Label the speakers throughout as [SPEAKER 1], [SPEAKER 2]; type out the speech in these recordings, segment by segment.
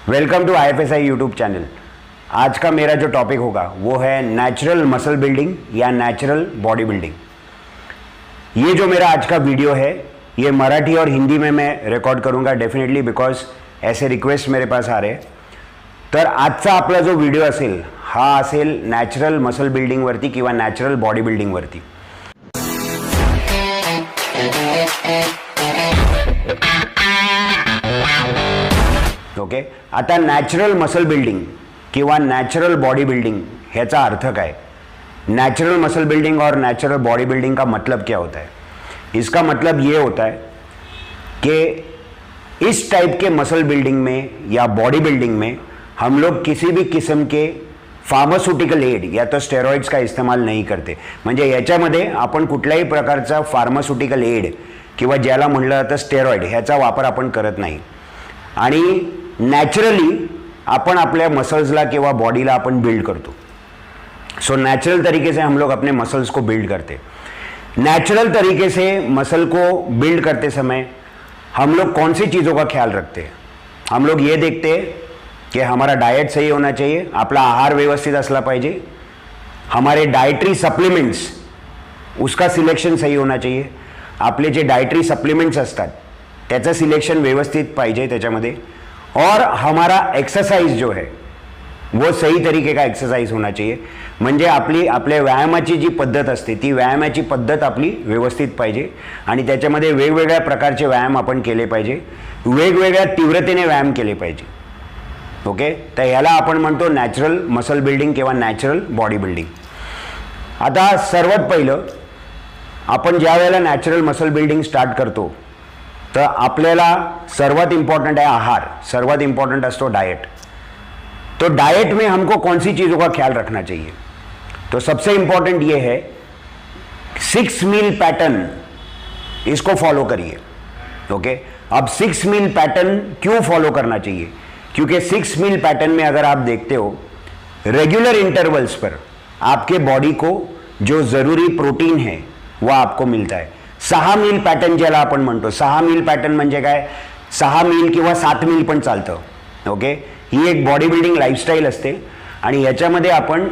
[SPEAKER 1] Welcome to IFSI YouTube channel. आज का मेरा जो टॉपिक होगा वो है नेचुरल मसल बिल्डिंग या नेचुरल बॉडी बिल्डिंग। ये जो मेरा आज का वीडियो है ये मराठी और हिंदी में मैं रेकॉर्ड करूंगा डेफिनेटली, बिकॉज ऐसे रिक्वेस्ट मेरे पास आ रहे हैं। तर आजचा आपला जो व्हिडिओ असेल हा असेल नॅचरल मसल बिल्डिंगवरती किंवा नॅचरल बॉडी बिल्डिंगवरती। ओके, आता नॅचरल मसल बिल्डिंग किंवा नॅचरल बॉडी बिल्डिंग ह्याचा अर्थ काय? नेचुरल मसल बिल्डिंग और नेचुरल बॉडी बिल्डिंग का मतलब क्या होता है? इसका मतलब ये होता है कि इस टाइप के मसल बिल्डिंग में या बॉडी बिल्डिंग में हम लोग किसी भी किस्म के फार्मास्युटिकल एड या तो स्टेरॉइड्स का इस्तेमाल नहीं करते। म्हणजे याच्यामध्ये आपण कुठल्याही प्रकारचा फार्मास्युटिकल एड किंवा ज्याला म्हणलं जातं स्टेरॉइड ह्याचा वापर आपण करत नाही आणि नॅचरली अपन अपने मसल्सला किंवा बॉडीला अपन बिल्ड करतो। सो नेचुरल तरीके से हम लोग अपने मसल्स को बिल्ड करते। नेचुरल तरीके से मसल को बिल्ड करते समय हम लोग कौन सी चीज़ों का ख्याल रखते हैं? हम लोग ये देखते हैं कि हमारा डाइट सही होना चाहिए, आपला आहार व्यवस्थित असला पाहिजे, हमारे डाइटरी सप्लीमेंट्स उसका सिलेक्शन सही होना चाहिए, आपले जे डाइटरी सप्लीमेंट्स असतात त्याचं सिलेक्शन व्यवस्थित पाहिजे त्याच्यामध्ये, और हमारा एक्सरसाइज जो है वो सही तरीके का एक्सरसाइज होना चाहिए। म्हणजे आपल्या व्यायामाची जी पद्धत असते ती व्यायामाची पद्धत आपली व्यवस्थित पाहिजे आणि त्याच्यामध्ये वेगवेगळ्या प्रकारचे व्यायाम आपण केले पाहिजे, वेगवेगळ्या तीव्रतेने व्यायाम केले पाहिजे। ओके, तर याला आपण म्हणतो नॅचरल मसल बिल्डिंग किंवा नॅचरल बॉडी बिल्डिंग। आता सर्वात पहिलं आपण ज्या वेळेला नॅचरल मसल बिल्डिंग स्टार्ट करतो तो आपल्याला सर्वात इम्पॉर्टेंट है आहार, सर्वात इम्पॉर्टेंट असतो डाइट। तो डाइट में हमको कौन सी चीज़ों का ख्याल रखना चाहिए? तो सबसे इम्पॉर्टेंट ये है 6 मील पैटर्न, इसको फॉलो करिए। ओके, अब 6 मील पैटर्न क्यों फॉलो करना चाहिए? क्योंकि 6 मील पैटर्न में अगर आप देखते हो रेगुलर इंटरवल्स पर आपके बॉडी को जो ज़रूरी प्रोटीन है वह आपको मिलता है। 6 मील पॅटर्न ज्याला आपण म्हणतो, 6 मील पॅटर्न म्हणजे काय? 6 मील किंवा 7 मील पण चालतं। ओके, ही एक बॉडी बिल्डिंग लाईफस्टाईल असते आणि याच्यामध्ये आपण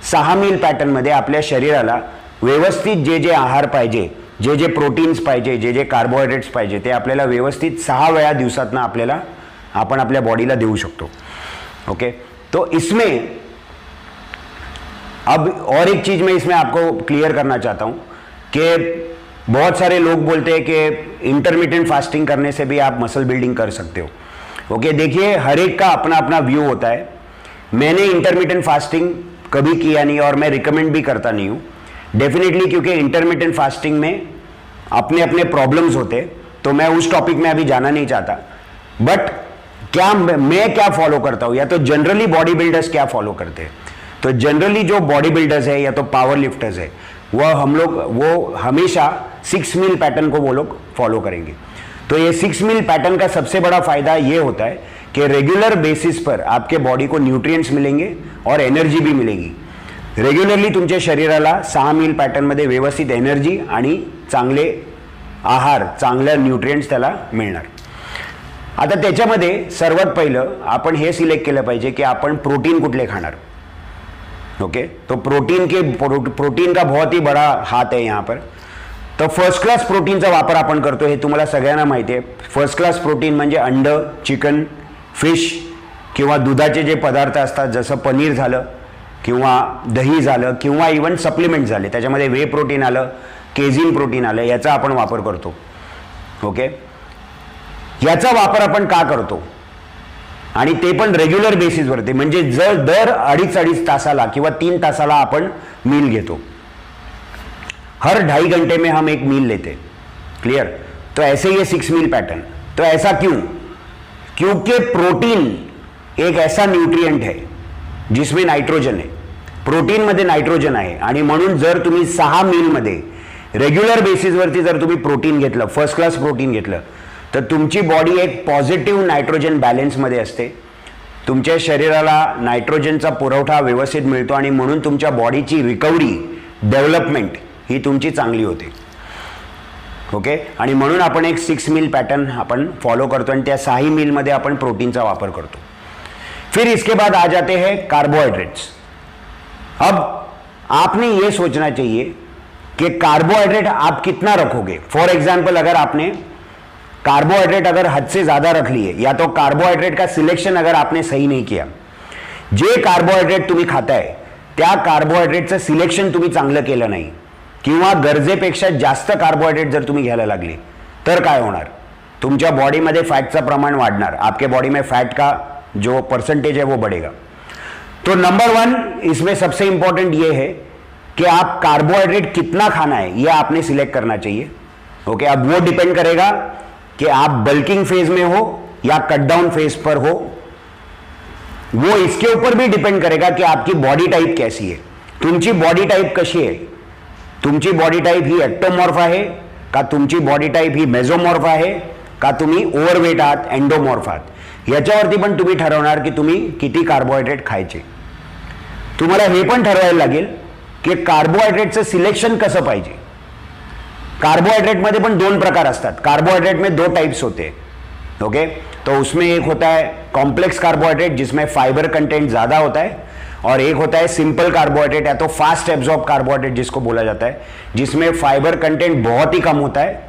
[SPEAKER 1] 6 मील पॅटर्नमध्ये आपल्या शरीराला व्यवस्थित जे जे आहार पाहिजे, जे जे प्रोटीन्स पाहिजे, जे जे कार्बोहायड्रेट्स पाहिजे ते आपल्याला व्यवस्थित 6 वेळा दिवसातनं आपण आपल्या बॉडीला देऊ शकतो। ओके, तो इसमें अब और एक चीज़ मैं इसमें आपको क्लियर करना चाहता हूँ कि बहुत सारे लोग बोलते हैं कि इंटरमिटेंट फास्टिंग करने से भी आप मसल बिल्डिंग कर सकते हो। ओके, देखिए हर एक का अपना अपना व्यू होता है। मैंने इंटरमिटेंट फास्टिंग कभी किया नहीं और मैं रिकमेंड भी करता नहीं हूँ डेफिनेटली, क्योंकि इंटरमिटेंट फास्टिंग में अपने अपने प्रॉब्लम्स होते, तो मैं उस टॉपिक में अभी जाना नहीं चाहता। बट मैं क्या फॉलो करता हूँ या तो जनरली बॉडी बिल्डर्स क्या फॉलो करते हैं? तो जनरली जो बॉडी बिल्डर्स है या तो पावर लिफ्टर्स है वो हमेशा 6 मील पैटर्न को वो लोग फॉलो करेंगे। तो ये 6 मील पैटर्न का सबसे बड़ा फायदा ये होता है कि रेगुलर बेसिस पर आपके बॉडी को न्यूट्रिएंट्स मिलेंगे और एनर्जी भी मिलेगी। रेग्युलरली तुमच्या शरीराला 6 मील पॅटर्नमध्ये व्यवस्थित एनर्जी आणि चांगले आहार, चांगले न्यूट्रिएंट्स त्याला मिळणार। आता त्याच्यामध्ये सर्वात पहिलं आपण हे सिलेक्ट केलं पाहिजे की आपण प्रोटीन कुठले खाणार। ओके, तो प्रोटीन का बहुत ही बड़ा हाथ है यहाँ पर। तो फर्स्ट क्लास प्रोटीनचा वापर आपण करतो हे तुम्हाला सगळ्यांना माहिती आहे। फर्स्ट क्लास प्रोटीन म्हणजे अंड, चिकन, फिश किंवा दुधाचे जे पदार्थ असतात जसं पनीर झालं किंवा दही झालं किंवा इवन सप्लिमेंट झाले, त्याच्यामध्ये वे प्रोटीन आलं, केझिन प्रोटीन आलं, याचा आपण वापर करतो। ओके, याचा वापर आपण का करतो आणि ते पण रेग्युलर बेसिसवरती, म्हणजे जर दर अडीच तासाला किंवा 3 तासाला आपण मील घेतो। हर 2.5 घंटे में हम एक मील लेते, क्लियर? तो ऐसे ये 6 मील पैटर्न। तो ऐसा क्यों? क्योंकि प्रोटीन एक ऐसा न्यूट्रिएंट है जिसमें नाइट्रोजन है, प्रोटीन मध्ये नाइट्रोजन आहे आणि म्हणून जर तुम्ही 6 मील मध्ये रेग्युलर बेसिसवरती जर तुम्ही प्रोटीन घेतलं, फर्स्ट क्लास प्रोटीन घेतलं, तर तुमची बॉडी एक पॉझिटिव्ह नायट्रोजन बॅलन्समध्ये असते। तुमच्या शरीराला नायट्रोजनचा पुरवठा व्यवस्थित मिळतो आणि म्हणून तुमच्या बॉडीची रिकव्हरी, डेव्हलपमेंट ही तुमची चांगली होते। ओके, आणि म्हणून आपण एक 6 मील पॅटर्न आपण फॉलो करतो आणि त्या 6 मीलमध्ये आपण प्रोटीनचा वापर करतो। फिर इसके बाद आ जाते हैं कार्बोहाइड्रेट्स। अब आपने यह सोचना चाहिए कि कार्बोहाइड्रेट आप कितना रखोगे। फॉर एग्जाम्पल, अगर आपने कार्बोहाइड्रेट अगर हद से ज्यादा रख लिए, या तो कार्बोहाइड्रेट का सिलेक्शन अगर आपने सही नहीं किया, जे कार्बोहाइड्रेट तुम्ही खाताय त्या कार्बोहाइड्रेटचं सिलेक्शन तुम्ही चांगलं केलं नाही, किंवा गरजेपेक्षा जास्त कार्बोहाइड्रेट जर तुम्ही घ्यायला लागले, तर काय होणार? तुमच्या बॉडीमध्ये फॅटचं प्रमाण वाढणार, आपके बॉडी में फैट का जो परसेंटेज है वो बढ़ेगा। तो नंबर 1 इसमें सबसे इंपॉर्टेंट ये है कि आप कार्बोहाइड्रेट कितना खाना है, ये आपने सिलेक्ट करना चाहिए। ओके, अब वो डिपेंड करेगा कि आप बल्किंग फेज में हो या कट डाउन फेज पर हो। वो इसके ऊपर भी डिपेंड करेगा कि आपकी बॉडी टाइप कैसी है, तुमची बॉडी टाइप कशी आहे। तुमची बॉडी टाइप ही एक्टोमॉर्फ आहे का, तुमची बॉडी टाइप ही मेझोमॉर्फ आहे का, तुम्ही ओव्हरवेट आहात, एंडोमॉर्फ आहात, याच्यावरती पण तुम्ही ठरवणार की तुम्ही किती कार्बोहायड्रेट खायचे। तुम्हाला हे पण ठरवायला लागेल की कार्बोहाइड्रेटचं सिलेक्शन कसं पाहिजे। कार्बोहाइड्रेट में पण 2 प्रकार असतात। कार्बोहाइड्रेट में 2 टाइप्स होते हैं। ओके, तो उसमें एक होता है कॉम्प्लेक्स कार्बोहाइड्रेट जिसमें फाइबर कंटेंट ज्यादा होता है, और एक होता है सिंपल कार्बोहाइड्रेट या तो फास्ट एब्जॉर्ब कार्बोहाइड्रेट जिसको बोला जाता है, जिसमें फाइबर कंटेंट बहुत ही कम होता है।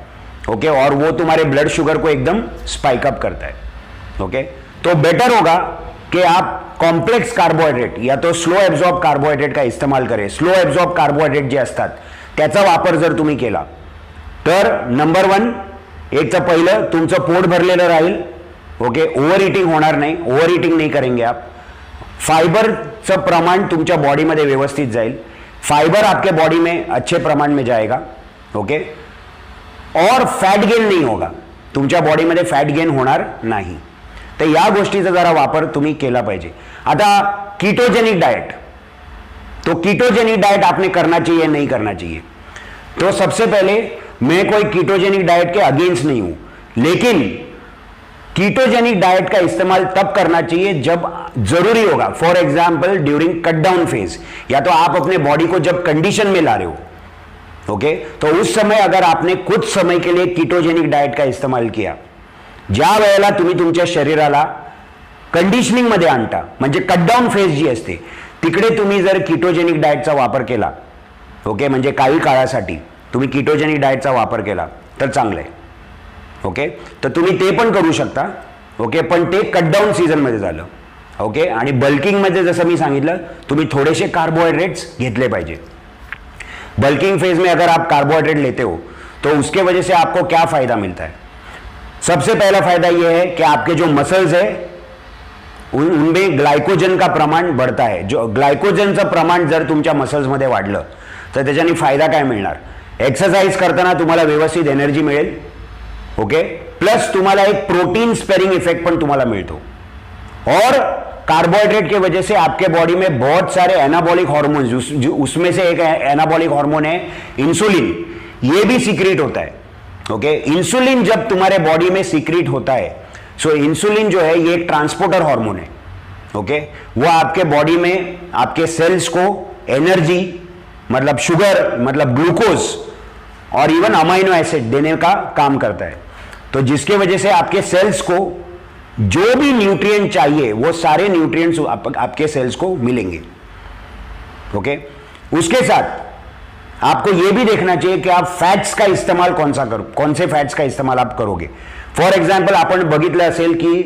[SPEAKER 1] ओके, और वो तुम्हारे ब्लड शुगर को एकदम स्पाइक अप करता है। ओके, तो बेटर होगा कि आप कॉम्प्लेक्स कार्बोहाइड्रेट या तो स्लो एब्जॉर्ब कार्बोहाइड्रेट का इस्तेमाल करें। स्लो एब्जॉर्ब कार्बोहाइड्रेट जे असतात त्याचा वापर जर तुम्ही केला तर नंबर 1 एक तर पहिलं तुमचं पोट भरलेलं राहील। ओके, ओव्हर ईटिंग होणार नाही, ओव्हर ईटिंग नहीं करेंगे आप। फाइबरचं प्रमाण तुमच्या बॉडीमध्ये व्यवस्थित जाईल, फाइबर आपके बॉडी में अच्छे प्रमाण में जाएगा। ओके, और फैट गेन नहीं होगा, तुमच्या बॉडीमध्ये फॅट गेन होणार नाही। तर या गोष्टीचा जरा वापर तुम्ही केला पाहिजे। आता कीटोजेनिक डाइट, तो कीटोजेनिक डाइट आपने करना चाहिए नहीं करना चाहिए? तो सबसे पहले मैं कोई कीटोजेनिक डाइट के अगेंस्ट नहीं हूं, लेकिन कीटोजेनिक डाइट का इस्तेमाल तब करना चाहिए जब जरूरी होगा। For example during cut down phase, या तो आप अपने बॉडी को जब कंडीशन में ला रहे हो, ओके, तो उस समय अगर आपने कुछ समय के लिए कीटोजेनिक डाइट का इस्तेमाल किया, ज्या वेळेला तुम्ही तुमच्या शरीराला कंडिशनिंग मध्ये आणता, म्हणजे कट डाउन फेज जी असते तिकडे तुम्ही जर कीटोजेनिक डाइटचा वापर केला, ओके, म्हणजे काही काळासाठी तुम्ही कीटोजेनिक डाइटचा वापर केला तर चांगलं आहे। ओके, तर तुम्ही ते पण करू शकता। ओके, पण ते कट डाउन सीजन मध्ये झालं। ओके, आणि बल्किंग मध्ये जसं मी सांगितलं तुम्ही थोडेसे कार्बोहाइड्रेट्स घेतले पाहिजे। बल्किंग फेज में अगर आप कार्बोहाइड्रेट लेते हो तो उसके वजह से आपको क्या फायदा मिलता है? सबसे पहला फायदा यह है कि आपके जो मसल्स है उनमें ग्लायकोजन का प्रमाण बढ़ता है। जो ग्लायकोजनचं प्रमाण जर तुमच्या मसल्स मध्ये वाढलं तर त्याच्याने फायदा काय मिळणार? एक्सरसाइज करताना तुम्हाला व्यवस्थित एनर्जी मिळेल। ओके, प्लस तुम्हाला एक प्रोटीन स्पेरिंग इफेक्ट पण तुम्हाला मिळतो, और कार्बोहाइड्रेट के वजह से आपके बॉडी में बहुत सारे एनाबॉलिक हार्मोन्स, उसमें से एक एनाबॉलिक हार्मोन है इंसुलिन, ये भी सीक्रेट होता है। ओके, इंसुलिन जब तुम्हारे बॉडी में सीक्रेट होता है, सो इंसुलिन जो है ये एक ट्रांसपोर्टर हार्मोन है। ओके, वो आपके बॉडी में आपके सेल्स को एनर्जी, मतलब शुगर, मतलब ग्लूकोज और इवन अमाइनो एसिड देने का काम करता है। तो जिसके वजह से आपके सेल्स को जो भी न्यूट्रिएंट चाहिए वो सारे न्यूट्रिएंट्स आपके सेल्स को मिलेंगे। ओके, उसके साथ आपको यह भी देखना चाहिए कि आप फैट्स का इस्तेमाल कौन से फैट्स का इस्तेमाल आप करोगे। फॉर एग्जाम्पल, आपण बघितलं असेल की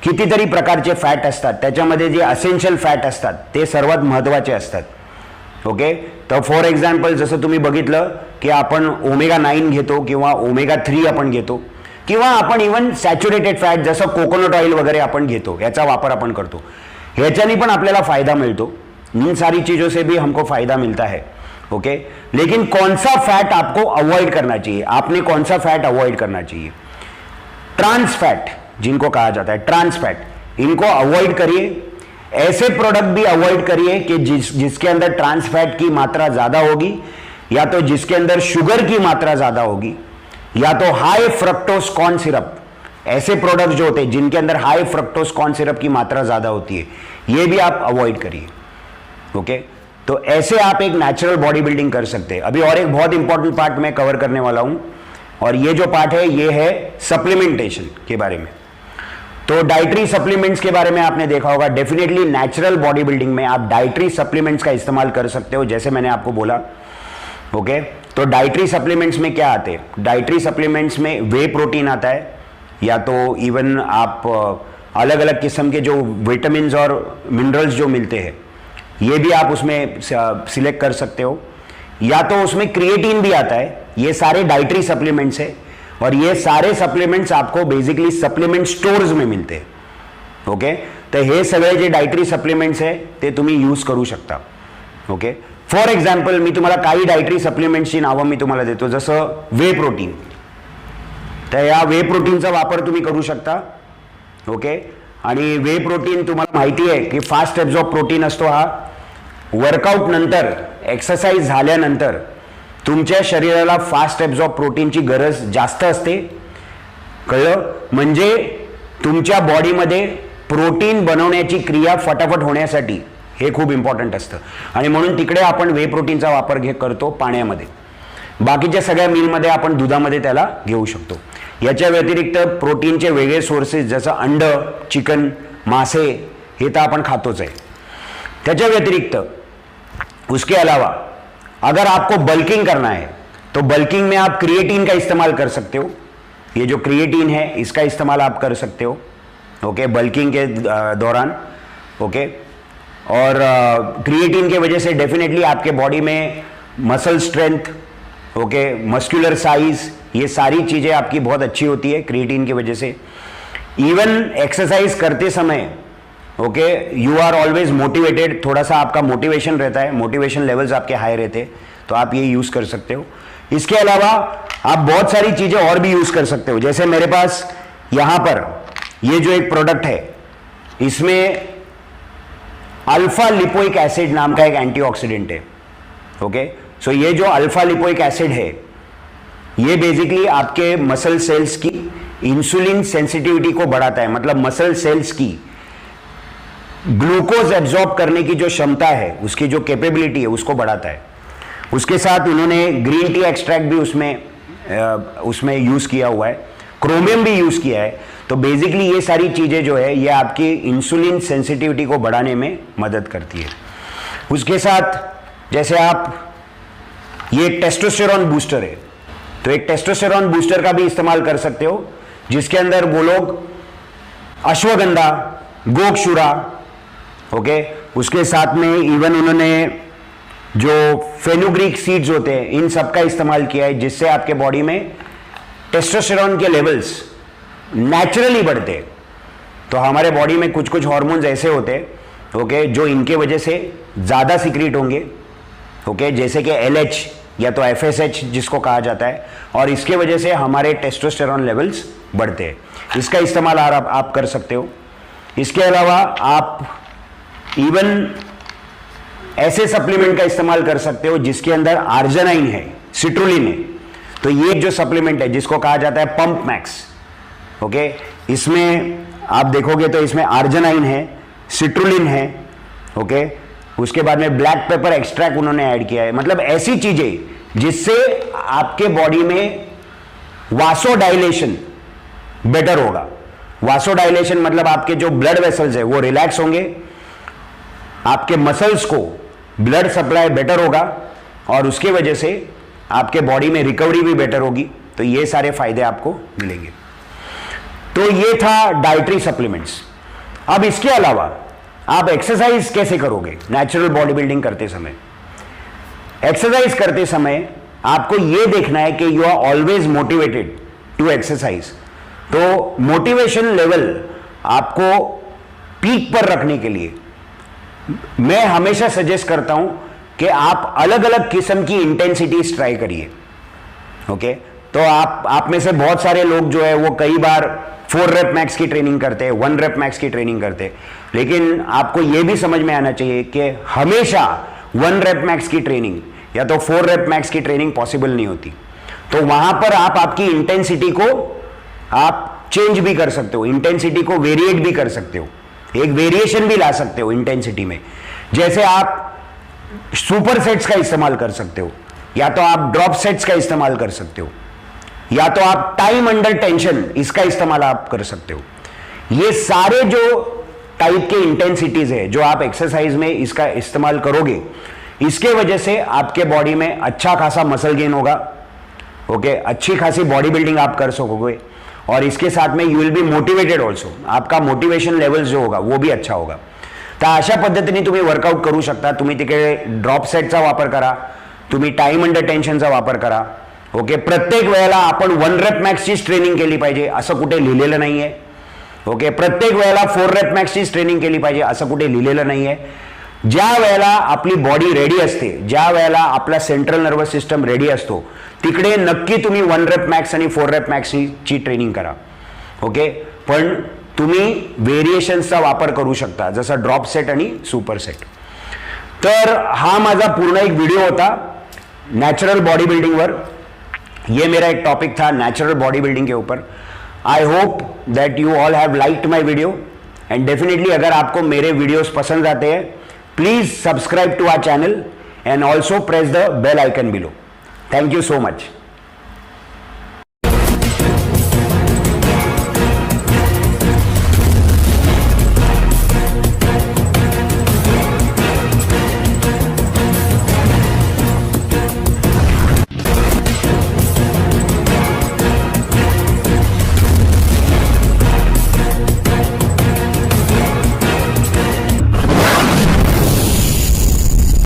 [SPEAKER 1] कितीतरी प्रकारचे फॅट असतात, त्याच्यामध्ये जे असेन्शियल फॅट असतात ते सर्वात महत्त्वाचे असतात। ओके, तर फॉर एग्जाम्पल जसं तुम्ही बघितलं की आपण ओमेगा 9 घेतो किंवा ओमेगा 3 आपण घेतो, किंवा आपण इवन सॅच्युरेटेड फॅट जसं कोकोनट ऑइल वगैरे आपण घेतो, याचा वापर आपण करतो, ह्याच्यानी पण आपल्याला फायदा मिळतो। इन सारी चीज़ों से भी हमको फायदा मिलता है। ओके, लेकिन कौन सा फैट आपको अवॉइड करना चाहिए? आपने कौन सा फैट अवॉइड करना चाहिए? ट्रांस फैट जिनको कहा जाता है, ट्रांस फैट, इनको अवॉइड करिए। ऐसे प्रोडक्ट भी अवॉइड करिए कि जिसके अंदर ट्रांस फैट की मात्रा ज्यादा होगी, या तो जिसके अंदर शुगर की मात्रा ज्यादा होगी, या तो हाई फ्रक्टोज कॉर्न सिरप। ऐसे प्रोडक्ट जो होते हैं जिनके अंदर हाई फ्रक्टोज कॉर्न सिरप की मात्रा ज्यादा होती है, ये भी आप अवॉइड करिए। ओके, तो ऐसे आप एक नेचुरल बॉडी बिल्डिंग कर सकते हैं। अभी और एक बहुत इंपॉर्टेंट पार्ट मैं कवर करने वाला हूं, और ये जो पार्ट है ये है सप्लीमेंटेशन के बारे में। तो डाइटरी सप्लीमेंट्स के बारे में आपने देखा होगा, डेफिनेटली नेचुरल बॉडी बिल्डिंग में आप डाइटरी सप्लीमेंट्स का इस्तेमाल कर सकते हो, जैसे मैंने आपको बोला। ओके, तो डाइटरी सप्लीमेंट्स में क्या आते हैं? डाइटरी सप्लीमेंट्स में वे प्रोटीन आता है, या तो इवन आप अलग अलग किस्म के जो विटामिन और मिनरल्स जो मिलते हैं ये भी आप उसमें सिलेक्ट कर सकते हो, या तो उसमें क्रिएटिन भी आता है। ये सारे डाइटरी सप्लीमेंट्स है, और ये सारे सप्लीमेंट्स आपको बेसिकली सप्लीमेंट स्टोर्स में मिळते हैं। ओके, तर हे सगळे जे डायटरी सप्लिमेंट्स आहे ते तुम्ही यूज करू शकता। ओके, फॉर एक्झाम्पल मी तुम्हाला काही डायटरी सप्लिमेंट्सची नावं मी तुम्हाला देतो, जसं वे प्रोटीन। तर या वे प्रोटीनचा वापर तुम्ही करू शकता। ओके, आणि वे प्रोटीन तुम्हाला माहिती आहे की फास्ट एब्झॉर्ब प्रोटीन असतो हा। वर्कआउट नंतर, एक्सरसाइज झाल्यानंतर तुमच्या शरीराला फास्ट एब्झॉर्ब प्रोटीनची गरज जास्त असते, कळलं? म्हणजे तुमच्या बॉडीमध्ये प्रोटीन बनवण्याची क्रिया फटाफट होण्यासाठी हे खूप इम्पॉर्टंट असतं, आणि म्हणून तिकडे आपण वे प्रोटीनचा वापर करतो पाण्यामध्ये। बाकीच्या सगळ्या मीलमध्ये आपण दुधामध्ये त्याला घेऊ शकतो। याच्या व्यतिरिक्त प्रोटीनचे वेगळे सोर्सेस जसं अंड, चिकन, मासे हे तर आपण खातोच आहे। त्याच्या व्यतिरिक्त उसके अलावा अगर आपको बल्किंग करना है तो बल्किंग में आप क्रिएटिन का इस्तेमाल कर सकते हो। ये जो क्रिएटिन है इसका इस्तेमाल आप कर सकते हो, ओके, बल्किंग के दौरान। ओके, और क्रिएटिन के वजह से डेफिनेटली आपके बॉडी में muscle strength, okay, muscular size, ये सारी चीज़ें आपकी बहुत अच्छी होती है क्रिएटिन की वजह से। इवन एक्सरसाइज करते समय, okay, you are always motivated, थोड़ा सा आपका मोटिवेशन रहता है, मोटिवेशन लेवल्स आपके हाई रहते हैं, तो आप ये यूज़ कर सकते हो। इसके अलावा आप बहुत सारी चीज़ें और भी यूज़ कर सकते हो, जैसे मेरे पास यहाँ पर ये जो एक प्रोडक्ट है इसमें अल्फा लिपोइक एसिड नाम का एक एंटीऑक्सीडेंट है। ओके, सो ये जो अल्फा लिपोइक एसिड है ये बेसिकली आपके मसल सेल्स की इंसुलिन सेंसिटिविटी को बढ़ाता है, मतलब मसल सेल्स की ग्लूकोज एब्जॉर्ब करने की जो क्षमता है, उसकी जो कैपेबिलिटी है, उसको बढ़ाता है। उसके साथ उन्होंने ग्रीन टी एक्सट्रैक्ट भी उसमें यूज़ किया हुआ है, क्रोमियम भी यूज़ किया है। तो बेसिकली ये सारी चीज़ें जो है ये आपकी इंसुलिन सेंसिटिविटी को बढ़ाने में मदद करती है। उसके साथ जैसे आप, ये एक टेस्टोस्टेरॉन बूस्टर है, तो एक टेस्टोस्टेरॉन बूस्टर का भी इस्तेमाल कर सकते हो, जिसके अंदर वो लोग अश्वगंधा, गोक्षुरा, ओके, उसके साथ में इवन उन्होंने जो फेनुग्रीक सीड्स होते हैं इन सब का इस्तेमाल किया है, जिससे आपके बॉडी में टेस्टोस्टेरॉन के लेवल्स नेचुरली बढ़ते हैं। तो हमारे बॉडी में कुछ कुछ हार्मोन्स ऐसे होते हैं, ओके, जो इनके वजह से ज़्यादा सिक्रीट होंगे, ओके, जैसे कि LH या तो FSH जिसको कहा जाता है, और इसके वजह से हमारे टेस्टोस्टेरॉन लेवल्स बढ़ते हैं। इसका इस्तेमाल आप कर सकते हो। इसके अलावा आप इवन ऐसे सप्लीमेंट का इस्तेमाल कर सकते हो जिसके अंदर आर्जिनाइन है, सिट्रुलिन है। तो ये जो सप्लीमेंट है जिसको कहा जाता है पंप मैक्स, ओके, इसमें आप देखोगे तो इसमें आर्जिनाइन है, सिट्रुलिन है, ओके, उसके बाद में ब्लैक पेपर एक्सट्रैक्ट उन्होंने ऐड किया है। मतलब ऐसी चीजें जिससे आपके बॉडी में वासोडाइलेशन बेटर होगा। वासोडाइलेशन मतलब आपके जो ब्लड वेसल्स है वो रिलैक्स होंगे, आपके मसल्स को ब्लड सप्लाई बेटर होगा, और उसके वजह से आपके बॉडी में रिकवरी भी बेटर होगी। तो ये सारे फायदे आपको मिलेंगे। तो ये था डाइटरी सप्लीमेंट्स। अब इसके अलावा आप एक्सरसाइज कैसे करोगे नेचुरल बॉडी बिल्डिंग करते समय? एक्सरसाइज करते समय आपको यह देखना है कि you are always motivated to exercise. तो मोटिवेशन लेवल आपको पीक पर रखने के लिए मैं हमेशा सजेस्ट करता हूं कि आप अलग अलग किस्म की इंटेंसिटीज ट्राई करिए। ओके, तो आप में से बहुत सारे लोग जो है वो कई बार 4 रेप मैक्स की ट्रेनिंग करते हैं, 1 रेप मैक्स की ट्रेनिंग करते हैं, लेकिन आपको यह भी समझ में आना चाहिए कि हमेशा 1 रेप मैक्स की ट्रेनिंग या तो 4 रेप मैक्स की ट्रेनिंग पॉसिबल नहीं होती। तो वहां पर आप आपकी इंटेंसिटी को आप चेंज भी कर सकते हो, इंटेंसिटी को वेरिएट भी कर सकते हो, एक वेरिएशन भी ला सकते हो इंटेंसिटी में। जैसे आप सुपर सेट्स का इस्तेमाल कर सकते हो, या तो आप ड्रॉप सेट्स का इस्तेमाल कर सकते हो, या तो आप टाइम अंडर टेंशन इसका इस्तेमाल आप कर सकते हो। ये सारे जो टाइप के इंटेंसिटीज है जो आप एक्सरसाइज में इसका इस्तेमाल करोगे, इसके वजह से आपके बॉडी में अच्छा खासा मसल गेन होगा। ओके, अच्छी खासी बॉडी बिल्डिंग आप कर सकोगे और इसके साथ में you will be motivated also. आपका मोटिवेशन लेवल जो होगा वो भी अच्छा होगा। तर अशा पद्धतीने तुम्ही वर्कआउट करू शकता। तुम्ही तिकडे ड्रॉप सेटचा वापर करा, तुम्ही टाइम अंडर टेन्शनचा वापर करा। ओके, प्रत्येक वेळेला आपण 1 रेप मॅक्सचीच ट्रेनिंग केली पाहिजे असं कुठे लिहिलेलं नाहीये। ओके, प्रत्येक वेळेला 4 रेप मॅक्सचीच ट्रेनिंग केली पाहिजे असं कुठे लिहिलेलं नाहीये। ज्या वेळेला आपली बॉडी रेडी असते, ज्या वेळेला आपला सेंट्रल नर्वस सिस्टम रेडी असतो, तिकडे नक्की तुम्ही 1 रेप मॅक्स आणि 4 रेप मॅक्सची ट्रेनिंग करा। ओके, पण तुम्ही व्हेरिएशन्सचा वापर करू शकता, जसं ड्रॉप सेट आणि सुपर सेट। तर हा माझा पूर्ण एक व्हिडिओ होता नेचुरल बॉडी बिल्डिंगवर। ये मेरा एक टॉपिक था नेचुरल बॉडी बिल्डिंग के ऊपर। I hope that you all have liked my video and definitely अगर आपको मेरे वीडियोस पसंद आते हैं, please subscribe to our channel and also press the bell icon below. Thank you so much.